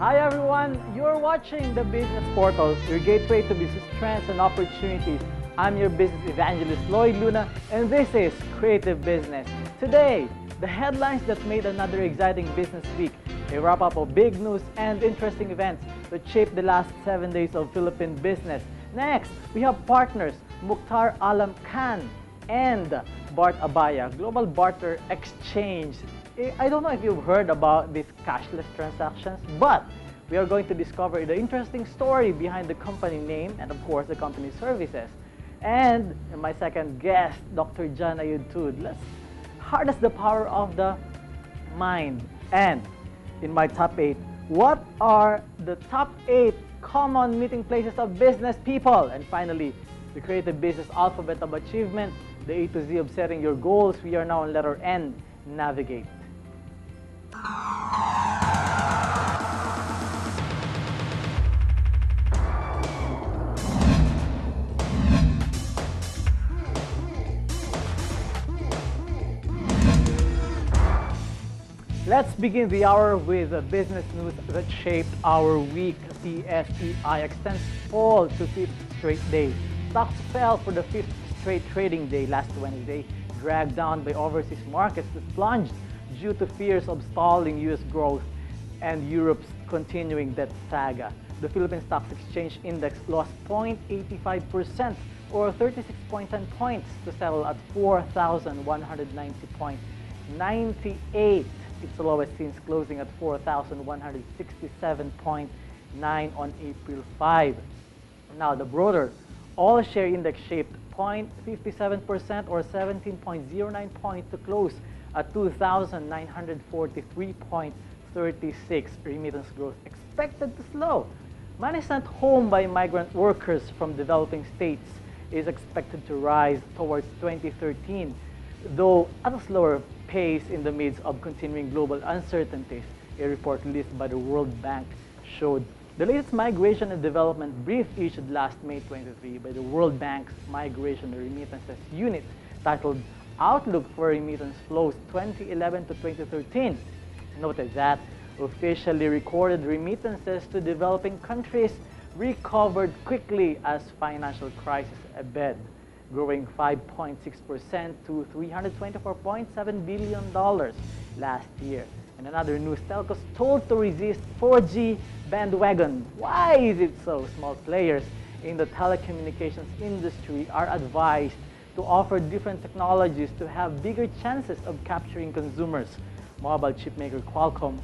Hi everyone, you're watching the Business Portal, your gateway to business trends and opportunities. I'm your business evangelist, Lloyd Luna, and this is Creative Business. Today, the headlines that made another exciting business week, a wrap-up of big news and interesting events that shaped the last 7 days of Philippine business. Next, we have partners Mukhtar Alam Khan and Bart Abaya, Global Barter Exchange. I don't know if you've heard about these cashless transactions, but we are going to discover the interesting story behind the company name and, of course, the company services. And my second guest, Dr. John Ayudtud. Let's harness the power of the mind. And in my top 8, what are the top 8 common meeting places of business people? And finally, the creative business alphabet of achievement, the A to Z of setting your goals. We are now on letter N, navigate. Let's begin the hour with the business news that shaped our week. TSEI extends fall to 5th straight day. Stocks fell for the 5th straight trading day last Wednesday, dragged down by overseas markets that plunged due to fears of stalling U.S. growth and Europe's continuing debt saga. The Philippine Stock Exchange Index lost 0.85% or 36.10 points to settle at 4,190.98. Its lowest since closing at 4,167.9 on April 5. Now, the broader all-share index shaped 0.57% or 17.09 points to close at 2,943.36. Remittance growth expected to slow. Money sent home by migrant workers from developing states is expected to rise towards 2013, though at a slower pace in the midst of continuing global uncertainties. A report released by the World Bank showed the latest Migration and Development Brief issued last May 23 by the World Bank's Migration and Remittances Unit, titled Outlook for Remittance Flows 2011 to 2013, noted that officially recorded remittances to developing countries recovered quickly as financial crisis ebbed, growing 5.6% to $324.7 billion last year. And another news, telcos told to resist 4G bandwagon. Why is it so? Small players in the telecommunications industry are advised to offer different technologies to have bigger chances of capturing consumers. Mobile chipmaker Qualcomm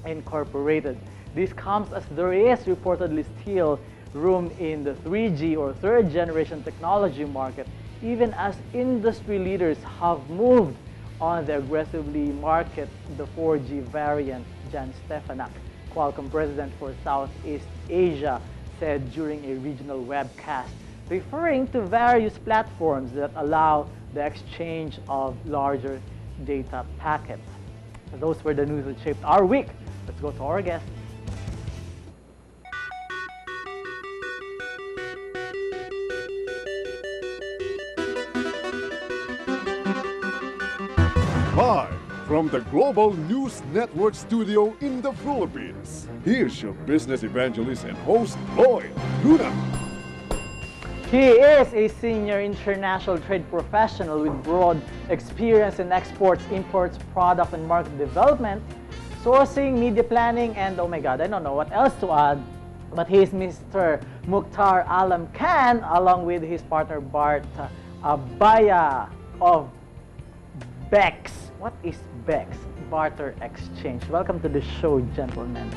Incorporated. This comes as there is reportedly still room in the 3G or third generation technology market, even as industry leaders have moved on the aggressively market the 4G variant. Jan Stefanak, Qualcomm president for Southeast Asia, said during a regional webcast, referring to various platforms that allow the exchange of larger data packets. Those were the news that shaped our week. Let's go to our guest. Live from the Global News Network studio in the Philippines, here's your business evangelist and host, Lloyd Luna. He is a senior international trade professional with broad experience in exports, imports, product and market development, sourcing, media planning, and oh my God, I don't know what else to add. But he is Mr. Mukhtar Alam Khan, along with his partner Bart Abaya of BEX. What is BEX? Barter Exchange. Welcome to the show, gentlemen.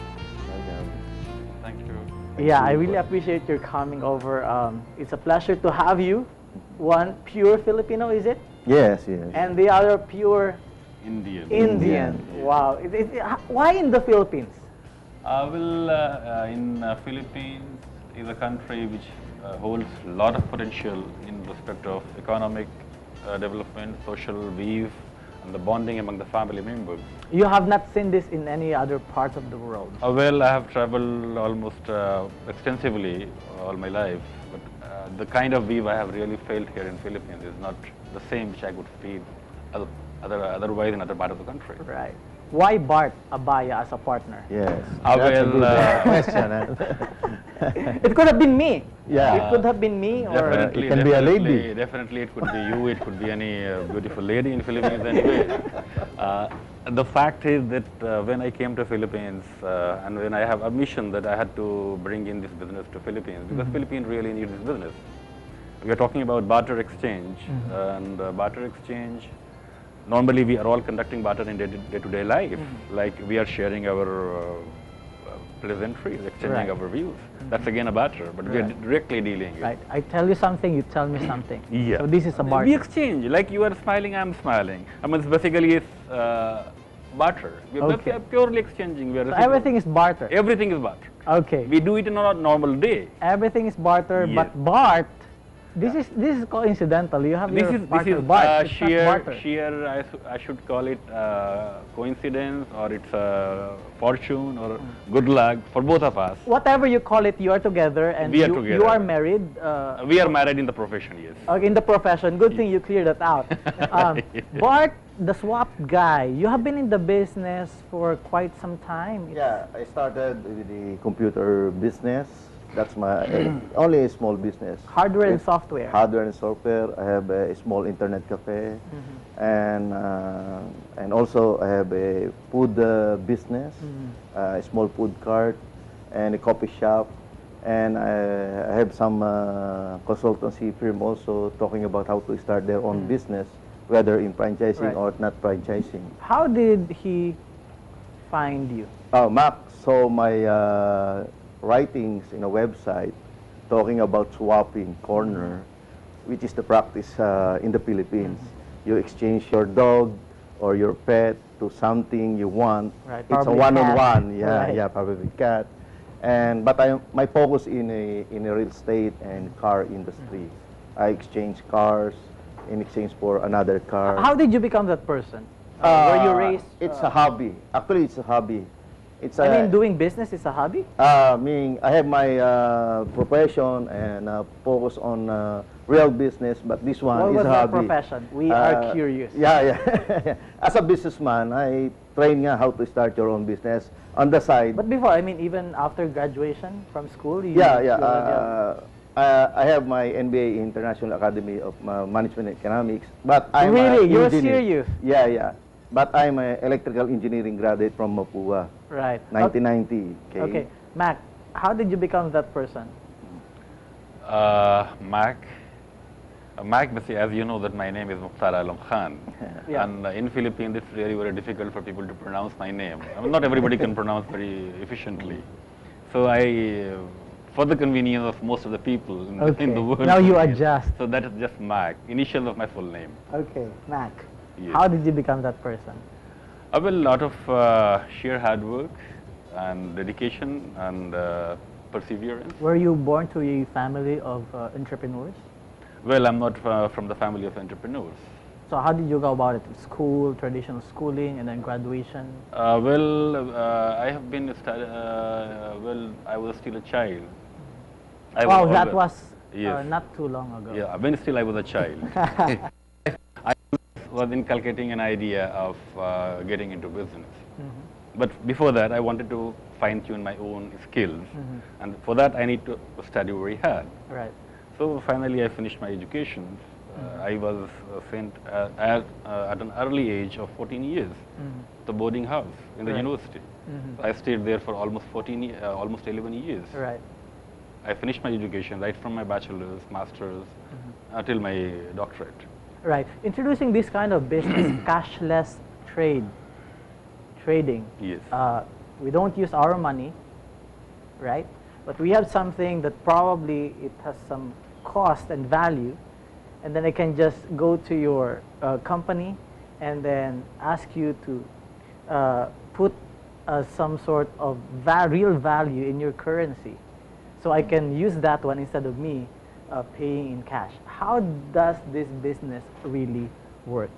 Thank you. Yeah, I really appreciate your coming over. It's a pleasure to have you. One pure Filipino, is it? Yes, yes. And the other pure Indian. Indian. Wow. Why in the Philippines? In Philippines is a country which holds a lot of potential in respect of economic development, social weave, and the bonding among the family members. You have not seen this in any other parts of the world? Well, I have traveled almost extensively all my life, but the kind of weave I have really felt here in Philippines is not the same which I would feel otherwise in other part of the country. Right. Why Bart Abaya as a partner? Yes, I that's a will, good question. It could have been me. Yeah. It could have been me, or Definitely, it can be a definitely, lady. Definitely, it could be you. It could be any beautiful lady in Philippines. Anyway, the fact is that when I came to Philippines and when I have a mission that I had to bring in this business to Philippines because Philippines really needs this business. We are talking about barter exchange, and barter exchange. Normally, we are all conducting barter in day-to-day life, like we are sharing our pleasantries, exchanging Right. our views. That's again a barter, but we are Right. directly dealing with. right? I tell you something, you tell me something. Yeah. So this is a We barter. exchange, like you are smiling, I'm smiling. I mean, it's basically barter. We are Okay. purely exchanging. We are So reciprocal. everything is barter. Everything is barter. Okay. We do it in a normal day. Everything is barter, Yes. but Bart, this is coincidental. You have This your is partner Bart. It's not sheer barter. I should call it coincidence, or it's fortune or good luck for both of us. Whatever you call it, you are together, and We are you together. are married. We are married in the profession, yes. Okay, in the profession. Good thing you cleared that out. Bart, the swap guy, you have been in the business for quite some time. Yeah, I started with the computer business. That's my only a small business. Hardware and With software. Hardware and software. I have a small internet cafe, and also I have a food business, a small food cart, and a coffee shop, and I have some consultancy firm also talking about how to start their own business, whether in franchising Right. or not franchising. How did he find you? Mac saw my writings in a website talking about swapping corner, which is the practice in the Philippines. You exchange your dog or your pet to something you want. Right, It's a probably one-on-one. cat. Yeah, Right. yeah, probably cat. But my focus in a real estate and car industry. I exchange cars in exchange for another car. How did you become that person? Were you raised? It's a hobby. Actually, it's a hobby. It's I mean, doing business is a hobby? meaning I have my profession and focus on real business, but this one What is was a that hobby. profession? We are curious. Yeah, yeah. As a businessman, I train nga how to start your own business on the side. But before, I mean, even after graduation from school, you yeah, you yeah. already I have my MBA in International Academy of Management and Economics, but I'm Really? a You're engineer. serious? Yeah, yeah. But I'm an electrical engineering graduate from Mapua, right. 1990. Okay, Mac, how did you become that person? Mac, basically, as you know, that my name is Mukhtar Alam Khan. Yeah. And in Philippines, it's really very difficult for people to pronounce my name. I mean, not everybody can pronounce very efficiently. So for the convenience of most of the people in the world. Now you adjust. So that is just Mac, initial of my full name. Okay, Mac, Yes. how did you become that person? Well, a lot of sheer hard work and dedication and perseverance. Were you born to a family of entrepreneurs? Well, I'm not from the family of entrepreneurs. So how did you go about it? School, traditional schooling, and then graduation? I have been, I was still a child. Wow, that was Yes. not too long ago. Yeah, when still I was a child. I was inculcating an idea of getting into business. But before that, I wanted to fine-tune my own skills. And for that, I need to study very hard. Right. So finally, I finished my education. I was sent at an early age of 14 years to boarding house in the Right. university. I stayed there for almost 11 years. Right. I finished my education right from my bachelor's, master's, till my doctorate. Right. Introducing this kind of business, cashless trading. Yes. We don't use our money, right? But we have something that probably it has some cost and value, and then I can just go to your company and then ask you to put some sort of real value in your currency. So I can use that one instead of me paying in cash. How does this business really work?